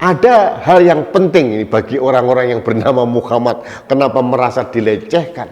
Ada hal yang penting ini bagi orang-orang yang bernama Muhammad. Kenapa merasa dilecehkan?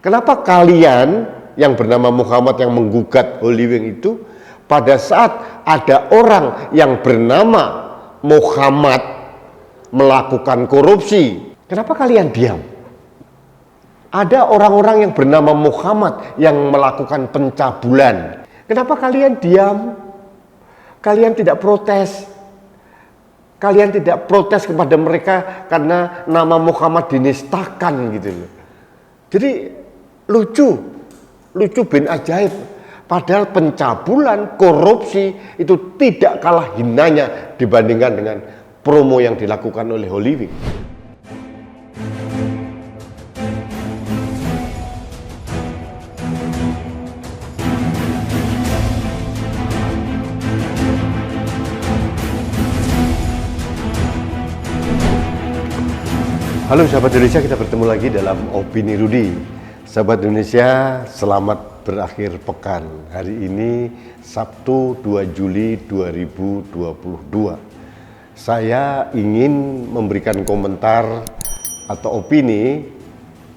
Kenapa kalian yang bernama Muhammad yang menggugat Holy Wing itu, pada saat ada orang yang bernama Muhammad melakukan korupsi, kenapa kalian diam? Ada orang-orang yang bernama Muhammad yang melakukan pencabulan, kenapa kalian diam? Kalian tidak protes. Kalian tidak protes kepada mereka karena nama Muhammad dinistakan gitu loh. Jadi lucu bin ajaib. Padahal pencabulan, korupsi itu tidak kalah hinanya dibandingkan dengan promo yang dilakukan oleh Holy Wing. Halo sahabat Indonesia, kita bertemu lagi dalam Opini Rudi. Sahabat Indonesia, selamat berakhir pekan. Hari ini Sabtu 2 Juli 2022. Saya ingin memberikan komentar atau opini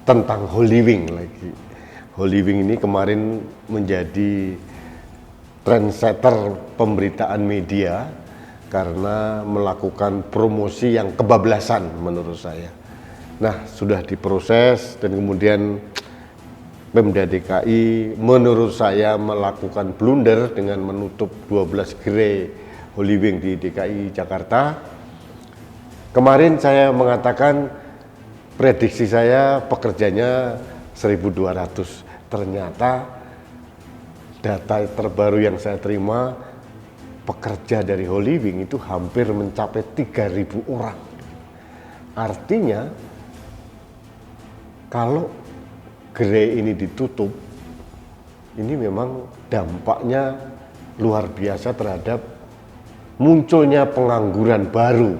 tentang Holy Wing lagi. Holy Wing ini kemarin menjadi trendsetter pemberitaan media karena melakukan promosi yang kebablasan menurut saya. Nah, sudah diproses dan kemudian Pemda DKI menurut saya melakukan blunder dengan menutup 12 gerai Holy Wing di DKI Jakarta. Kemarin saya mengatakan prediksi saya pekerjanya 1.200. Ternyata data terbaru yang saya terima, pekerja dari Holy Wing itu hampir mencapai 3.000 orang. Artinya kalau gerai ini ditutup, ini memang dampaknya luar biasa terhadap munculnya pengangguran baru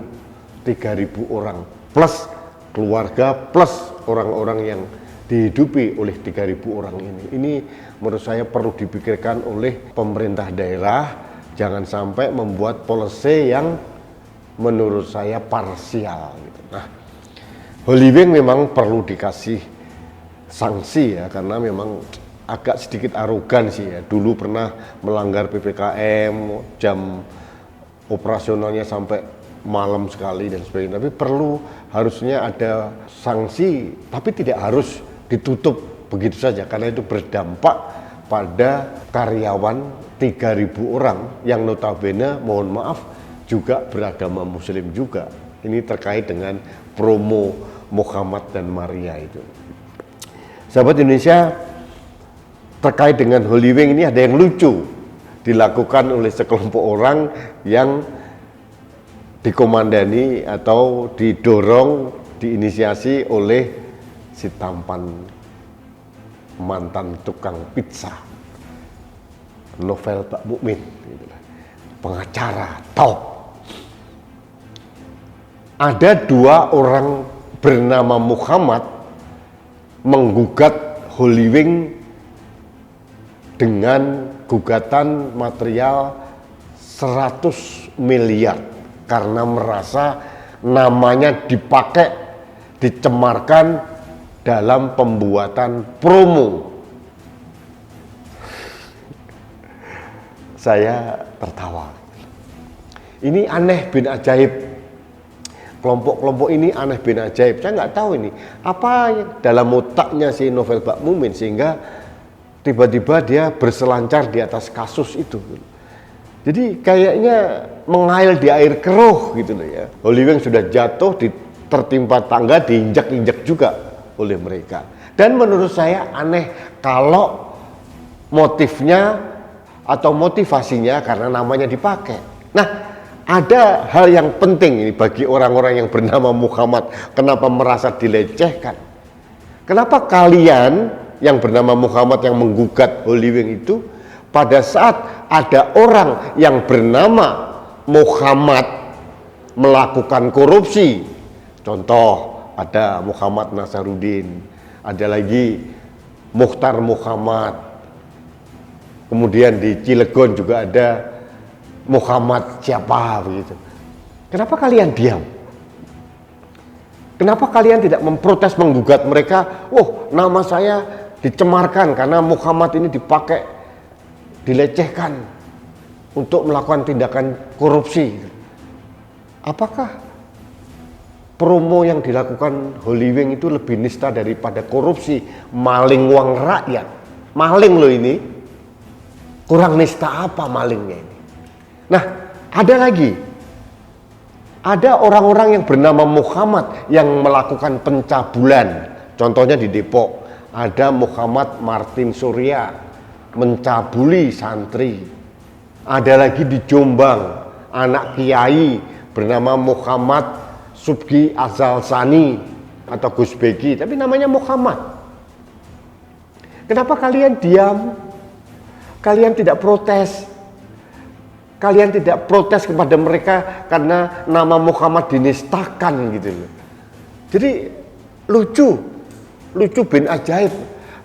3.000 orang plus keluarga plus orang-orang yang dihidupi oleh 3.000 orang ini. Ini menurut saya perlu dipikirkan oleh pemerintah daerah, jangan sampai membuat policy yang menurut saya parsial gitu. Nah, Holy Wing memang perlu dikasih sanksi ya, karena memang agak sedikit arogan sih ya. Dulu pernah melanggar PPKM, jam operasionalnya sampai malam sekali dan sebagainya. Tapi harusnya ada sanksi, tapi tidak harus ditutup begitu saja, karena itu berdampak pada karyawan 3.000 orang yang notabene, mohon maaf, juga beragama Muslim juga. Ini terkait dengan promo Muhammad dan Maria itu. Sahabat Indonesia, terkait dengan Holy Wing ini ada yang lucu dilakukan oleh sekelompok orang yang dikomandani atau didorong, diinisiasi oleh si tampan mantan tukang pizza Novel Bakmukmin, pengacara top. Ada 2 orang bernama Muhammad menggugat Holy Wing dengan gugatan material 100 miliar karena merasa namanya dipakai, dicemarkan dalam pembuatan promo. Saya tertawa. Ini aneh bin ajaib. Kelompok-kelompok ini aneh bin ajaib. Saya nggak tahu ini apa dalam otaknya si Novel Bakmukmin sehingga tiba-tiba dia berselancar di atas kasus itu. Jadi kayaknya mengail di air keruh gitu loh ya. Holy Wing sudah jatuh, tertimpa tangga, diinjak-injak juga oleh mereka. Dan menurut saya aneh kalau motifnya atau motivasinya karena namanya dipakai. Nah, ada hal yang penting ini bagi orang-orang yang bernama Muhammad. Kenapa merasa dilecehkan? Kenapa kalian yang bernama Muhammad yang menggugat Holy Wing itu, pada saat ada orang yang bernama Muhammad melakukan korupsi, contoh ada Muhammad Nasaruddin, ada lagi Mukhtar Muhammad, kemudian di Cilegon juga ada Muhammad siapa begitu. Kenapa kalian diam? Kenapa kalian tidak memprotes, menggugat mereka? Oh, nama saya dicemarkan karena Muhammad ini dipakai, dilecehkan untuk melakukan tindakan korupsi. Apakah promo yang dilakukan Holy Wing itu lebih nista daripada korupsi, maling uang rakyat? Maling loh ini. Kurang nista apa malingnya ini? Nah, ada lagi. Ada orang-orang yang bernama Muhammad yang melakukan pencabulan. Contohnya di Depok, ada Muhammad Martin Surya mencabuli santri. Ada lagi di Jombang, anak kiai bernama Muhammad Subki Azal Sani atau Gus Beki, tapi namanya Muhammad. Kenapa kalian diam? Kalian tidak protes. Kalian tidak protes kepada mereka karena nama Muhammad dinistakan gitu loh. Jadi lucu bin ajaib.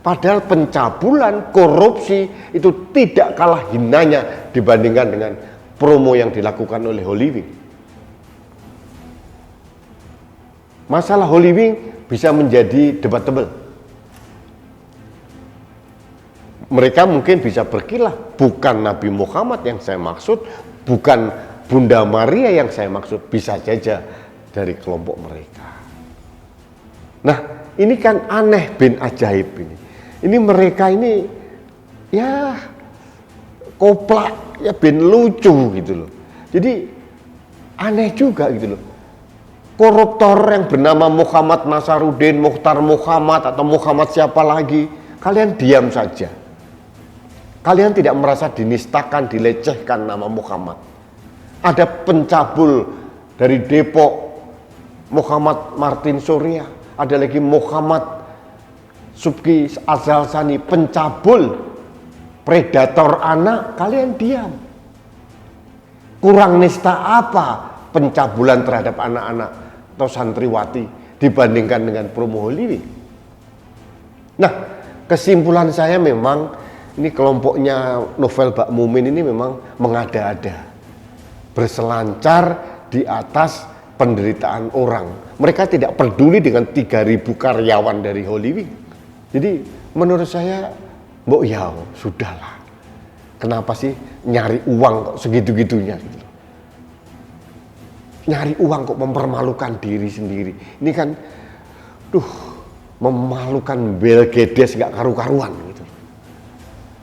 Padahal pencabulan, korupsi itu tidak kalah hinanya dibandingkan dengan promo yang dilakukan oleh Holy Wing. Masalah Holy Wing bisa menjadi debatable. Mereka mungkin bisa berkilah, bukan Nabi Muhammad yang saya maksud, bukan Bunda Maria yang saya maksud, bisa saja dari kelompok mereka. Nah, ini kan aneh bin ajaib ini. Ini mereka ini ya koplak, ya bin lucu gitu loh. Jadi aneh juga gitu loh. Koruptor yang bernama Muhammad Nasaruddin, Mukhtar Muhammad atau Muhammad siapa lagi, kalian diam saja. Kalian tidak merasa dinistakan, dilecehkan nama Muhammad. Ada pencabul dari Depok, Muhammad Martin Surya. Ada lagi Muhammad Subki Azal Sani, pencabul, predator anak. Kalian diam. Kurang nista apa pencabulan terhadap anak-anak atau santriwati dibandingkan dengan promo Holy Wing? Nah, kesimpulan saya memang ini kelompoknya Novel Bak Mumin ini memang mengada-ada, berselancar di atas penderitaan orang. Mereka tidak peduli dengan 3.000 karyawan dari Holy Wing. Jadi menurut saya, mbok ya sudahlah. Kenapa sih nyari uang kok segitu-gitunya gitu. Nyari uang kok mempermalukan diri sendiri. Ini kan memalukan Belgedes gak karu-karuan gitu.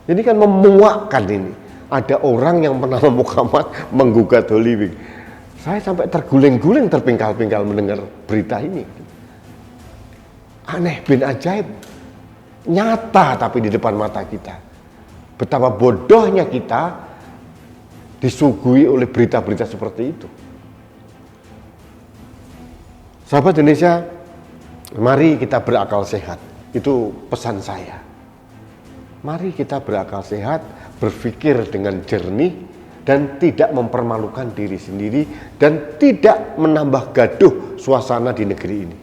Ini kan memuakkan ini. Ada orang yang bernama Muhammad menggugat Holy Wing. Saya sampai terguling-guling, terpingkal-pingkal mendengar berita ini. Aneh bin ajaib. Nyata tapi di depan mata kita. Betapa bodohnya kita disuguhi oleh berita-berita seperti itu. Sahabat Indonesia, mari kita berakal sehat. Itu pesan saya. Mari kita berakal sehat, berpikir dengan jernih, dan tidak mempermalukan diri sendiri, dan tidak menambah gaduh suasana di negeri ini.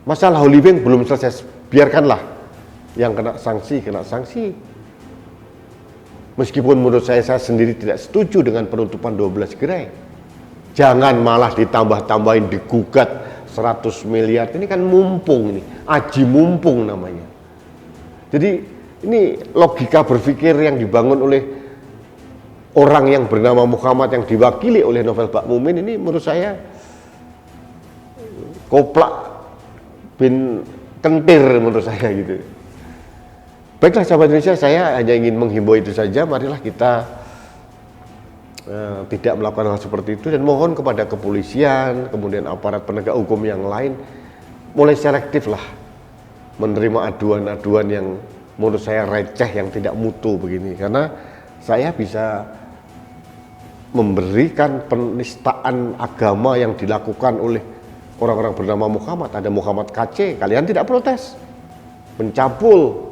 Masalah Holy Wing belum selesai, biarkanlah yang kena sanksi. Meskipun menurut saya sendiri tidak setuju dengan penutupan 12 gerai. Jangan malah ditambah-tambahin, digugat 100 miliar, ini kan mumpung ini, aji mumpung namanya. Jadi ini logika berpikir yang dibangun oleh orang yang bernama Muhammad yang diwakili oleh Novel Bak Mumin ini menurut saya koplak bin kentir menurut saya gitu. Baiklah sahabat Indonesia, saya hanya ingin menghimbau itu saja. Marilah kita tidak melakukan hal seperti itu dan mohon kepada kepolisian, kemudian aparat penegak hukum yang lain mulai selektif lah menerima aduan-aduan yang menurut saya receh, yang tidak mutu begini, karena saya bisa memberikan penistaan agama yang dilakukan oleh orang-orang bernama Muhammad. Ada Muhammad KC, kalian tidak protes, pencabul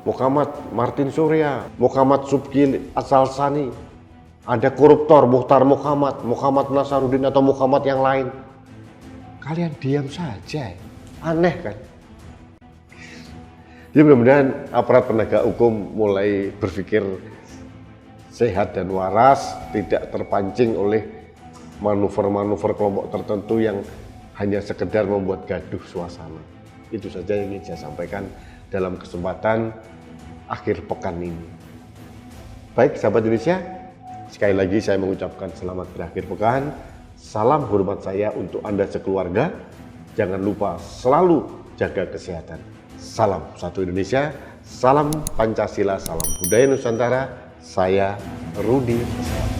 Muhammad Martin Surya, Muhammad Subki Azal Sani, ada koruptor Mukhtar Muhammad, Muhammad Nasaruddin atau Muhammad yang lain, kalian diam saja. Aneh kan? Jadi mudah-mudahan aparat penegak hukum mulai berpikir sehat dan waras, tidak terpancing oleh manuver-manuver kelompok tertentu yang hanya sekedar membuat gaduh suasana. Itu saja yang ingin saya sampaikan dalam kesempatan akhir pekan ini. Baik sahabat Indonesia, sekali lagi saya mengucapkan selamat berakhir pekan. Salam hormat saya untuk Anda sekeluarga. Jangan lupa selalu jaga kesehatan. Salam satu Indonesia, salam Pancasila, salam budaya Nusantara. Saya Rudi.